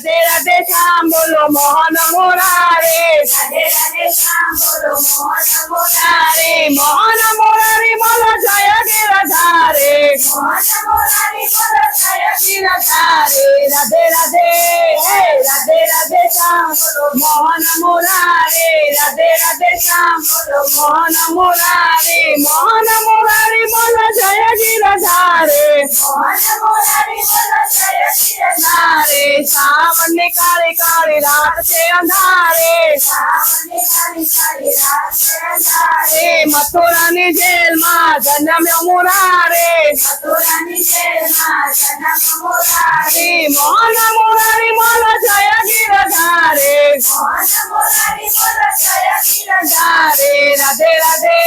রাধে রাধে শ্যাম বলো মোহন মুরারে, রাধে রাধে শ্যাম বলো মোহন মুরারে মুরারে, মোহন মুরারি বলো জয় গিরধারে, মোহন মুরারি বলো জয় গিরধারে রাধে রাধে রাধে রাধে শ্যাম বলো মোহন মুরারে, রাধে রাধে শ্যাম বলো মোহন মুরারে, মোহন মুরারি বলো জয় গিরধারে, মোহন মুরারি বলো জয় नारे सावन काले काले रात से अंधारे, सावने काली काली रात से अंधारे, मथुरा ने जेल माँ जन्म मुरारे, मथुरा नि जेल मां जन्म मुरारी, मोहन मुरारी मोला जय गिरधारे, मोहन मुरारी बोलो जय गिरधारी, धारे राधे राधे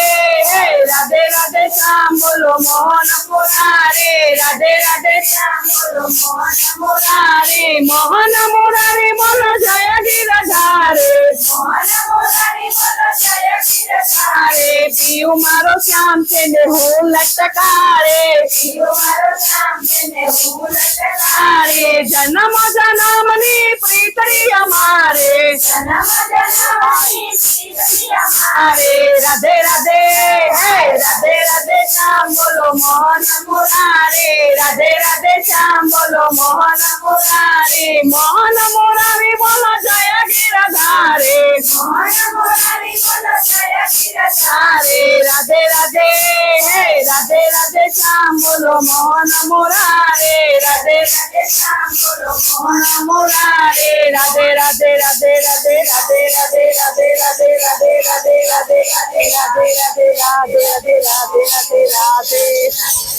राधे राधे श्याम बोलो मोहन मुरारे, राधे राधे श्याम बोलो मोहन मुरारी, मोहन मुरारी बोलो जय गिरधारे, मोहन मुरारी बोलो जय गिरधारी, पीयू मारो श्याम से नेहू लटकारे, पियो मारो श्याम से नेहू लटकारे, जन्म जन्मनी प्रीतरी हमारे, जन्म जन्मनि प्रीति हमारे, राधे राधे राधे राधे श्याम बोलो मोहन मुरारे, राधे राधे श्याम बोलो मोहन मुरारी, मोहन मुरारी बोलो जय गिरधारे, मोहन मुरारी बोलो जय गिरधारी, राधे राधे राधे राधे श्याम बोलो मोहन मुरारे, राधे राधे श्याम बोलो मोहन मुरारे, राधे राधे राधे राधे राधे राधे राधे राधे राधे राधे राधे राधे राधे राधे राधे राधे राधे राधे राधे